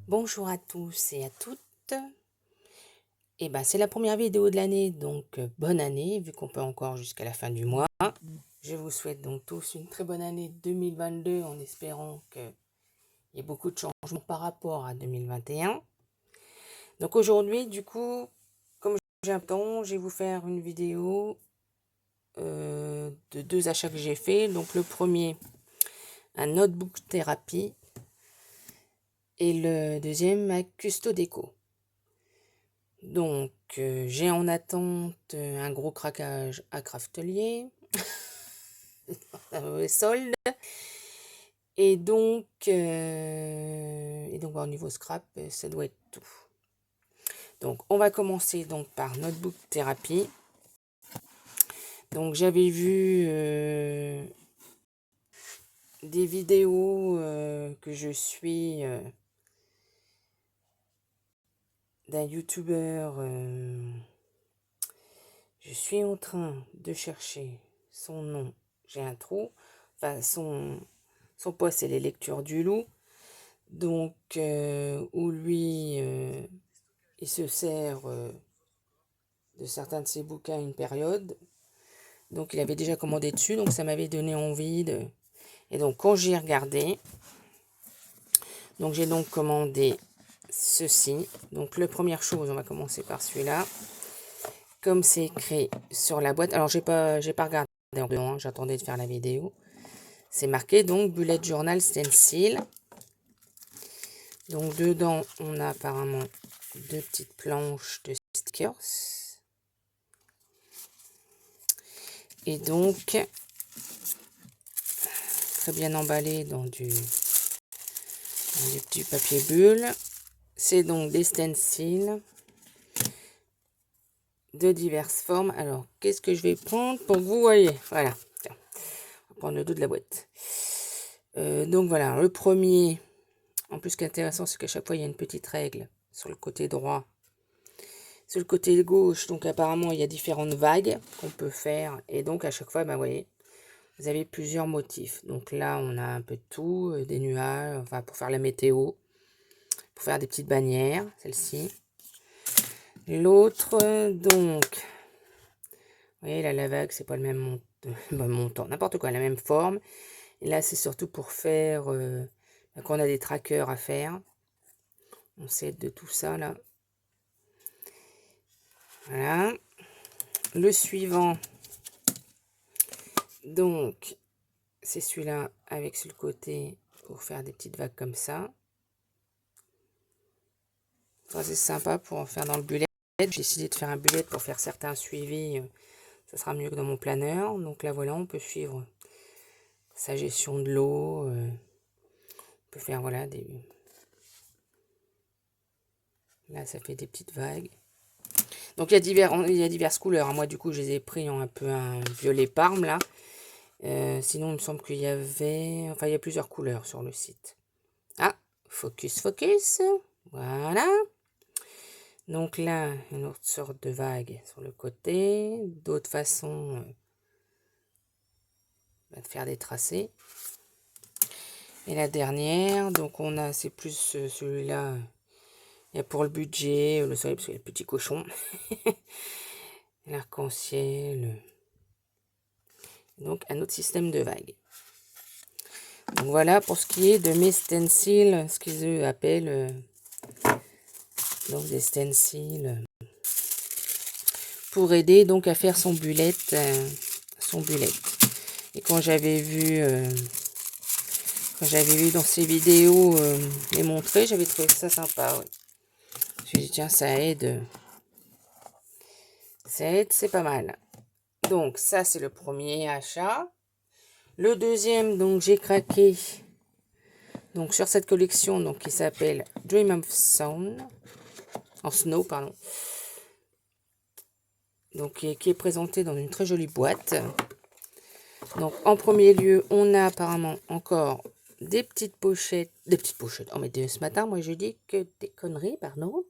Bonjour à tous et à toutes. Et ben c'est la première vidéo de l'année, donc bonne année, vu qu'on peut encore jusqu'à la fin du mois. Je vous souhaite donc tous une très bonne année 2022 en espérant qu'il y ait beaucoup de changements par rapport à 2021. Donc aujourd'hui, du coup, comme j'ai un temps, je vais vous faire une vidéo de deux achats que j'ai fait. Donc le premier, un notebook thérapie, et le deuxième, ma Custo Déco. Donc, j'ai en attente un gros craquage à Craftelier, un mauvais solde. Et donc, au niveau scrap, ça doit être tout. Donc, on va commencer donc par Notebook Thérapie. Donc, j'avais vu des vidéos que je suis d'un youtubeur. Je suis en train de chercher son nom. J'ai un trou. Enfin, son poste, c'est les lectures du loup. Donc, où lui, il se sert de certains de ses bouquins à une période. Donc, il avait déjà commandé dessus. Donc, ça m'avait donné envie de... Et donc, quand j'ai regardé, donc j'ai donc commandé ceci. Donc, la première chose, on va commencer par celui-là. Comme c'est écrit sur la boîte. Alors, j'ai pas regardé en dedans, hein, j'attendais de faire la vidéo. C'est marqué donc bullet journal stencil. Donc dedans, on a apparemment deux petites planches de stickers. Et donc, très bien emballé dans du petit papier bulle. C'est donc des stencils de diverses formes. Alors, qu'est-ce que je vais prendre pour que vous voyez? Voilà, tiens, on va prendre le dos de la boîte. Donc voilà, le premier, en plus ce qui est intéressant, c'est qu'à chaque fois, il y a une petite règle sur le côté droit. Sur le côté gauche, donc apparemment, il y a différentes vagues qu'on peut faire. Et donc, à chaque fois, vous voyez, vous avez plusieurs motifs. Donc là, on a un peu de tout, des nuages, enfin, pour faire la météo, pour faire des petites bannières, celle-ci. L'autre, donc, vous voyez, là, la vague, c'est pas le même montant, n'importe quoi, la même forme. Et là, c'est surtout pour faire, quand on a des trackers à faire. On s'aide de tout ça, là. Voilà. Le suivant, donc, c'est celui-là avec sur le côté pour faire des petites vagues comme ça. Ça, c'est sympa pour en faire dans le bullet. J'ai décidé de faire un bullet pour faire certains suivis. Ça sera mieux que dans mon planeur. Donc là, voilà, on peut suivre sa gestion de l'eau. On peut faire, voilà, des... Là, ça fait des petites vagues. Donc, il y a diverses couleurs. Moi, du coup, je les ai pris en un peu un violet parme, là. Sinon, il me semble qu'il y avait... Enfin, il y a plusieurs couleurs sur le site. Ah, focus, focus. Voilà. Donc là, une autre sorte de vague sur le côté. D'autres façons de faire des tracés. Et la dernière, donc on a, c'est plus celui-là. Il y a pour le budget, le soleil, parce qu'il y a le petit cochon. L'arc-en-ciel. Donc un autre système de vagues. Donc voilà pour ce qui est de mes stencils, ce qu'ils appellent donc des stencils pour aider donc à faire son bullet. Et quand j'avais vu dans ces vidéos les montrer, j'avais trouvé ça sympa. Ouais. Je me suis dit tiens, ça aide, c'est pas mal. Donc ça c'est le premier achat. Le deuxième, donc j'ai craqué donc sur cette collection donc qui s'appelle Dream of Snow, pardon. Donc qui est présenté dans une très jolie boîte. Donc en premier lieu, on a apparemment encore des petites pochettes. Oh mais ce matin, moi je dis que des conneries, pardon.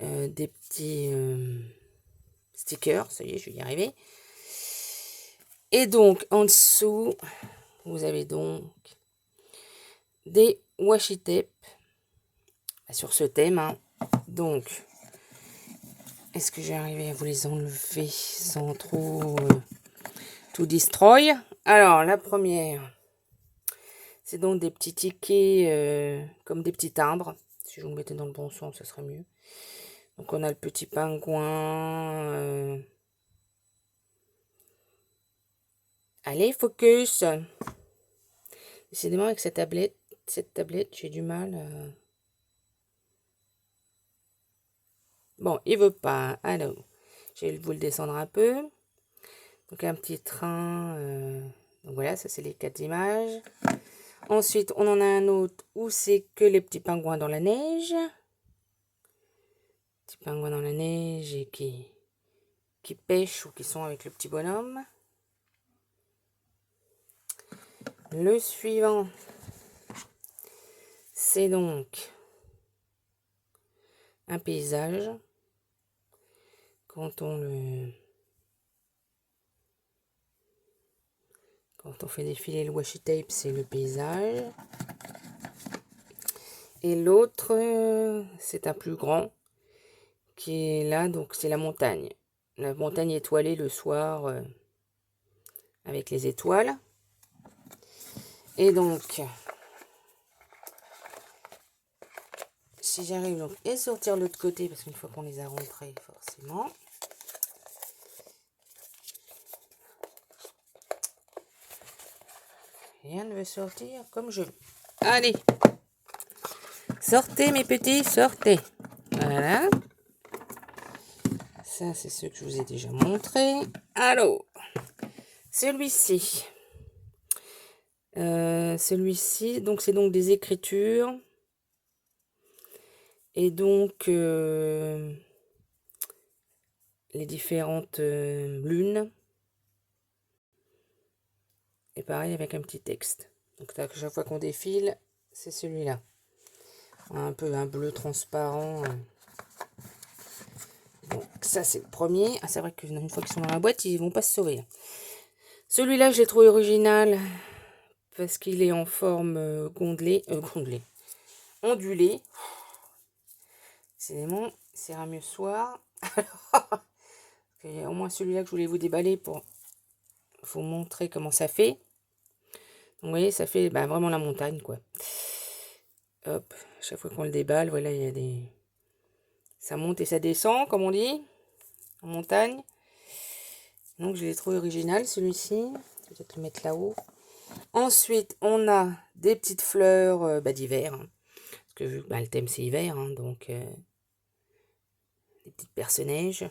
Des petits stickers, ça y est, je vais y arriver. Et donc en dessous, vous avez donc des washi tape sur ce thème, hein. Donc, est-ce que j'ai arrivé à vous les enlever sans trop tout destroy? Alors, la première, c'est donc des petits tickets comme des petits timbres. Si je vous mettais dans le bon sens, ce serait mieux. Donc, on a le petit pingouin. Allez, focus! Décidément, avec cette tablette, j'ai du mal à... Bon, il veut pas. Alors, je vais vous le descendre un peu. Donc, un petit train. Donc, voilà, ça, c'est les 4 images. Ensuite, on en a un autre où c'est que les petits pingouins dans la neige. Petits pingouins dans la neige et qui pêchent ou qui sont avec le petit bonhomme. Le suivant, c'est donc un paysage. Quand on fait défiler le washi tape, c'est le paysage. Et l'autre, c'est un plus grand qui est là, donc c'est la montagne. La montagne étoilée le soir avec les étoiles. Et donc, si j'arrive donc à sortir l'autre côté, parce qu'une fois qu'on les a rentrés, forcément. Rien ne veut sortir comme je veux. Allez, sortez mes petits, sortez. Voilà. Ça, c'est ce que je vous ai déjà montré. Alors, celui-ci. Donc c'est donc des écritures. Et donc, les différentes lunes. Et pareil avec un petit texte. Donc à chaque fois qu'on défile, c'est celui-là. Un peu un bleu transparent. Donc ça c'est le premier. Ah, c'est vrai qu'une fois qu'ils sont dans la boîte, ils vont pas se sauver. Celui-là, je l'ai trouvé original parce qu'il est en forme ondulée. Décidément, c'est un mieux soir. Alors, au moins celui-là que je voulais vous déballer pour vous montrer comment ça fait. Donc, vous voyez, ça fait vraiment la montagne, quoi. Hop, chaque fois qu'on le déballe, voilà, il y a des... Ça monte et ça descend, comme on dit, en montagne. Donc, je l'ai trouvé original, celui-ci. Peut-être le mettre là-haut. Ensuite, on a des petites fleurs d'hiver. Hein, parce que vu que le thème, c'est hiver, hein, donc... des petites perce-neige.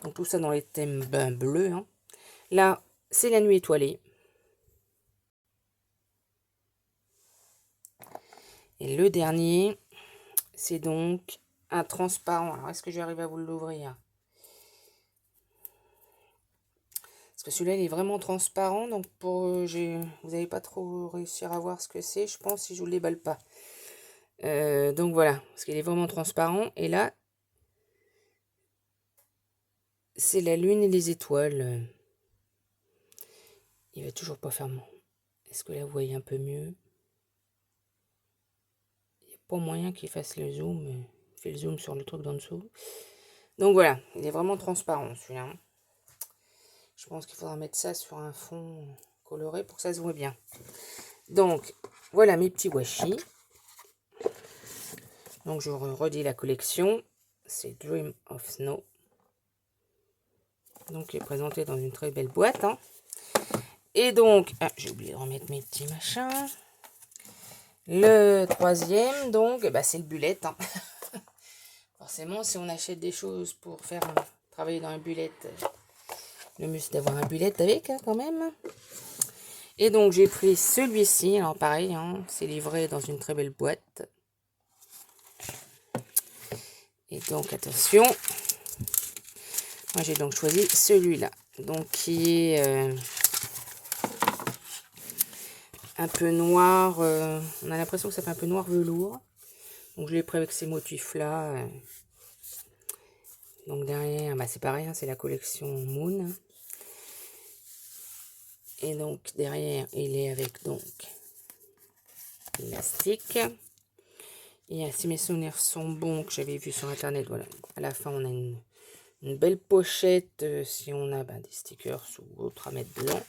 Donc, tout ça dans les thèmes bleus. Hein. Là, c'est la nuit étoilée. Et le dernier, c'est donc un transparent. Alors, est-ce que j'arrive à vous l'ouvrir? Parce que celui-là, il est vraiment transparent. Donc, vous n'allez pas trop réussir à voir ce que c'est, je pense, si je vous le déballe pas. Donc, voilà. Parce qu'il est vraiment transparent. Et là, c'est la lune et les étoiles. Il va toujours pas faire mon... Est-ce que là, vous voyez un peu mieux? Il n'y a pas moyen qu'il fasse le zoom. Il fait le zoom sur le truc d'en dessous. Donc, voilà. Il est vraiment transparent, celui-là. Je pense qu'il faudra mettre ça sur un fond coloré pour que ça se voit bien. Donc, voilà mes petits washi. Donc, je redis la collection. C'est Dream of Snow. Donc, il est présenté dans une très belle boîte. Hein. Et donc, j'ai oublié de remettre mes petits machins. Le troisième, donc, c'est le bullet. Hein. Forcément, si on achète des choses pour faire travailler dans un bullet, le mieux c'est d'avoir un bullet avec, hein, quand même. Et donc, j'ai pris celui-ci. Alors, pareil, hein, c'est livré dans une très belle boîte. Et donc, attention. Moi, j'ai donc choisi celui-là. Donc, qui est un peu noir. On a l'impression que ça fait un peu noir velours. Donc, je l'ai pris avec ces motifs-là. Donc, derrière, c'est pareil, hein, c'est la collection Moon. Et donc, derrière, il est avec donc l'élastique. Et si mes souvenirs sont bons, que j'avais vu sur internet, voilà. À la fin, on a une belle pochette si on a des stickers ou autres à mettre dedans.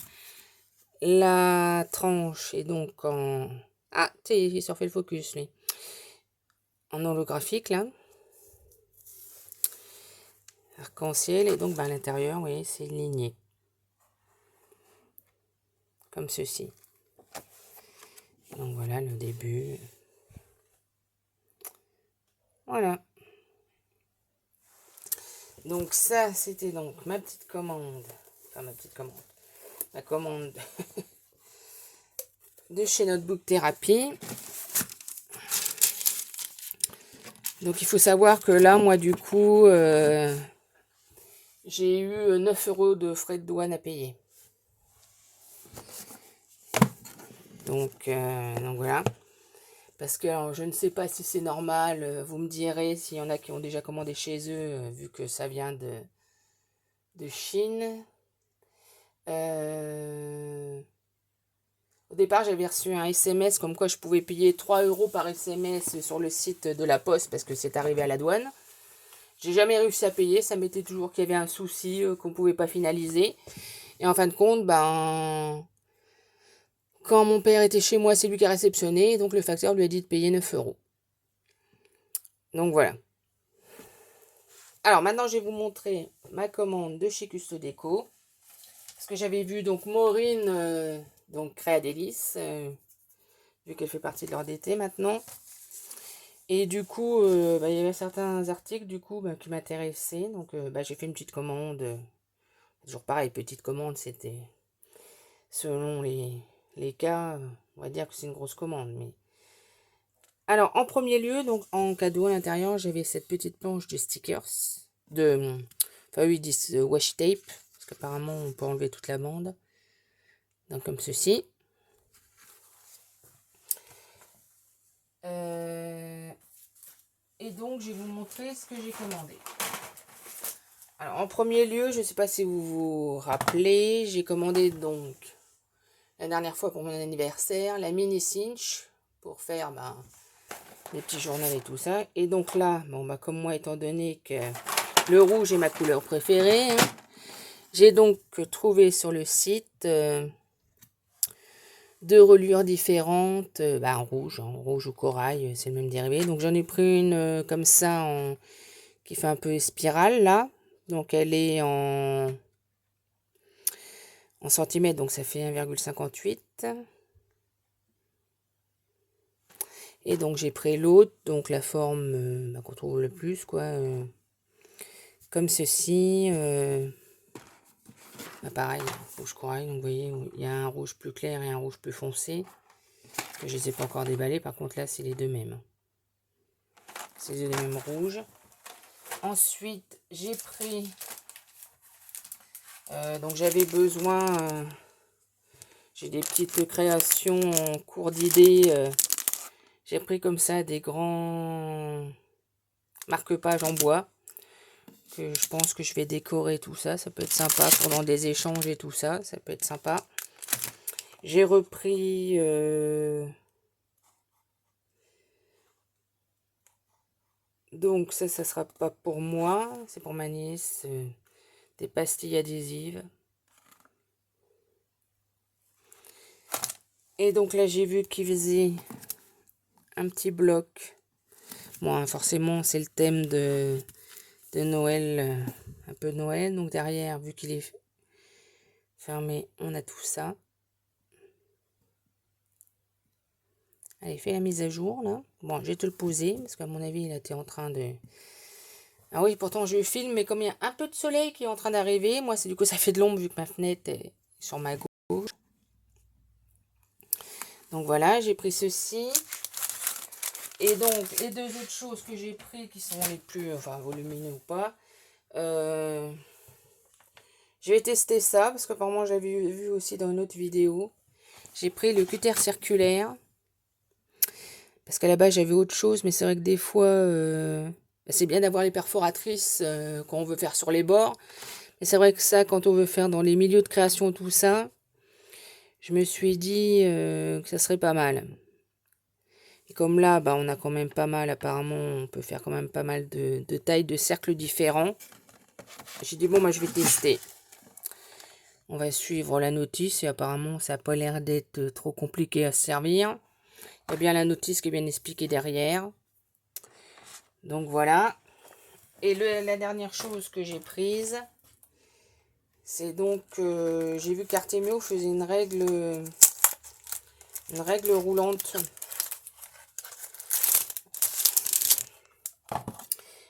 La tranche est donc en... Ah, tu sais, il surfait le focus, lui. En holographique, là. Arc-en-ciel. Et donc, à l'intérieur, vous voyez, c'est ligné. Comme ceci. Donc, voilà le début. Voilà. Donc, ça, c'était donc ma petite commande. Enfin, ma petite commande. La commande de chez Notebook Therapy. Donc il faut savoir que là, moi du coup, j'ai eu 9 € de frais de douane à payer. Donc voilà. Parce que alors, je ne sais pas si c'est normal, vous me direz s'il y en a qui ont déjà commandé chez eux, vu que ça vient de Chine. Au départ, j'avais reçu un SMS comme quoi je pouvais payer 3 € par SMS sur le site de la Poste parce que c'est arrivé à la douane. J'ai jamais réussi à payer, ça m'était toujours qu'il y avait un souci, qu'on ne pouvait pas finaliser. Et en fin de compte, quand mon père était chez moi, c'est lui qui a réceptionné, donc le facteur lui a dit de payer 9 €. Donc voilà. Alors maintenant, je vais vous montrer ma commande de chez Custo Déco. Parce que j'avais vu donc Maureen, donc Créa Délices, vu qu'elle fait partie de l'heure d'été maintenant. Et du coup, il y avait certains articles du coup qui m'intéressaient. Donc j'ai fait une petite commande. Toujours pareil, petite commande, c'était selon les cas, on va dire que c'est une grosse commande. Mais alors, en premier lieu, donc en cadeau à l'intérieur, j'avais cette petite planche de stickers, enfin oui, ils disent washi tape, parce qu'apparemment on peut enlever toute la bande. Donc comme ceci. Et donc, je vais vous montrer ce que j'ai commandé. Alors, en premier lieu, je ne sais pas si vous vous rappelez, j'ai commandé donc la dernière fois pour mon anniversaire la mini cinch pour faire des petits journaux et tout ça. Et donc là, comme moi, étant donné que le rouge est ma couleur préférée, hein, j'ai donc trouvé sur le site deux reliures différentes, en rouge ou corail, c'est le même dérivé. Donc j'en ai pris une comme ça, qui fait un peu spirale là. Donc elle est en centimètres, donc ça fait 1,58. Et donc j'ai pris l'autre, donc la forme qu'on trouve le plus, quoi. Comme ceci. Pareil, rouge corail, donc vous voyez, il y a un rouge plus clair et un rouge plus foncé. Que je ne les ai pas encore déballés, par contre là c'est les deux mêmes. C'est les deux mêmes rouges. Ensuite, j'ai pris... donc j'avais besoin... j'ai des petites créations en cours d'idées. J'ai pris comme ça des grands marque-pages en bois. Que je pense que je vais décorer tout ça. Ça peut être sympa pendant des échanges et tout ça. Ça peut être sympa. J'ai repris... donc ça sera pas pour moi. C'est pour ma nièce. Des pastilles adhésives. Et donc là, j'ai vu qu'il faisait un petit bloc. Bon, forcément, c'est le thème de Noël, un peu Noël. Donc derrière, vu qu'il est fermé, on a tout ça. Allez, fais la mise à jour, là. Bon, je vais te le poser, parce qu'à mon avis, là, tu es en train de... Ah oui, pourtant, je filme, mais comme il y a un peu de soleil qui est en train d'arriver, moi, c'est du coup, ça fait de l'ombre, vu que ma fenêtre est sur ma gauche. Donc voilà, j'ai pris ceci. Et donc, les deux autres choses que j'ai pris, qui sont les plus, volumineux ou pas, je vais tester ça, parce qu'apparemment, j'avais vu aussi dans une autre vidéo. J'ai pris le cutter circulaire. Parce qu'à la base, j'avais autre chose, mais c'est vrai que des fois, c'est bien d'avoir les perforatrices quand on veut faire sur les bords. Mais c'est vrai que ça, quand on veut faire dans les milieux de création, tout ça, je me suis dit que ça serait pas mal. Et comme là, bah, on a quand même pas mal, apparemment, on peut faire quand même pas mal de tailles de cercles différents. J'ai dit, bon, moi, je vais tester. On va suivre la notice et apparemment, ça n'a pas l'air d'être trop compliqué à se servir. Il y a bien la notice qui est bien expliquée derrière. Donc, voilà. Et la dernière chose que j'ai prise, c'est donc, j'ai vu qu'Artemio faisait une règle roulante.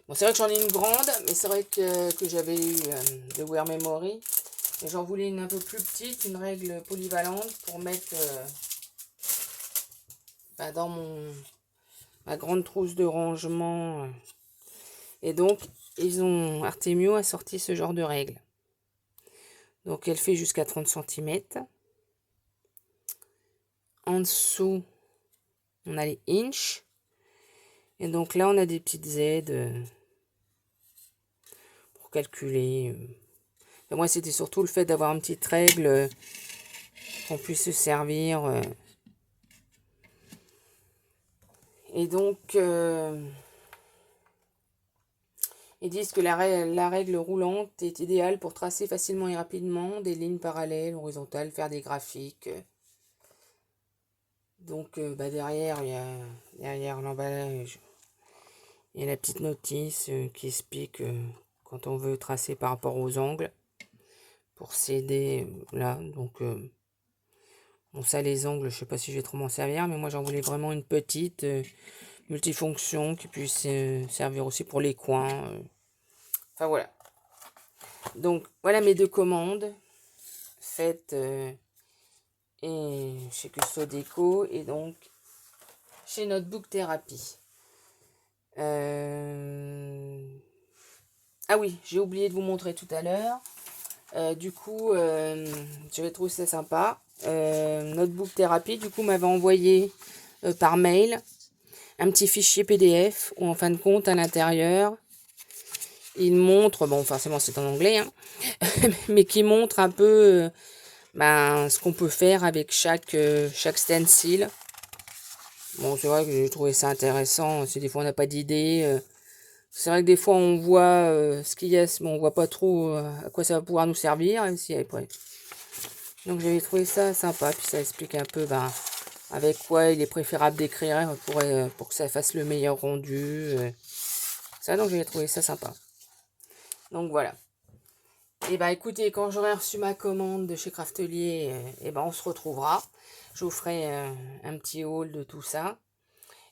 Bon, c'est vrai que j'en ai une grande, mais c'est vrai que j'avais eu de Wear Memory. Et j'en voulais une un peu plus petite, une règle polyvalente pour mettre bah, dans ma grande trousse de rangement. Et donc, Artemio a sorti ce genre de règle. Donc, elle fait jusqu'à 30 cm. En dessous, on a les inches. Et donc là, on a des petites aides pour calculer. Et moi, c'était surtout le fait d'avoir une petite règle qu'on puisse se servir. Et donc, ils disent que la règle roulante est idéale pour tracer facilement et rapidement des lignes parallèles, horizontales, faire des graphiques. Donc, bah derrière l'emballage, il y a la petite notice qui explique quand on veut tracer par rapport aux angles pour s'aider là. Donc, bon, ça, les angles, je sais pas si je vais trop m'en servir, mais moi, j'en voulais vraiment une petite multifonction qui puisse servir aussi pour les coins. Enfin, voilà. Donc, voilà mes deux commandes faites et chez Custo Déco et donc chez Notebook Therapy. Ah oui, j'ai oublié de vous montrer tout à l'heure. Du coup, j'avais trouvé ça sympa. Notebook Therapy, du coup, m'avait envoyé par mail un petit fichier PDF où, en fin de compte, à l'intérieur, il montre, bon, forcément, c'est en anglais, hein, mais qui montre un peu ce qu'on peut faire avec chaque stencil. Bon, c'est vrai que j'ai trouvé ça intéressant. Si des fois on n'a pas d'idée, c'est vrai que des fois on voit ce qu'il y a, mais on voit pas trop à quoi ça va pouvoir nous servir. Si après. Donc j'avais trouvé ça sympa. Puis ça explique un peu avec quoi il est préférable d'écrire pour que ça fasse le meilleur rendu. Ça, donc j'avais trouvé ça sympa. Donc voilà. Et bah écoutez, quand j'aurai reçu ma commande de chez Craftelier, et ben on se retrouvera. Je vous ferai un petit haul de tout ça.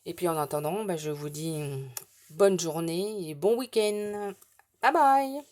Et puis en attendant, je vous dis bonne journée et bon week-end. Bye bye!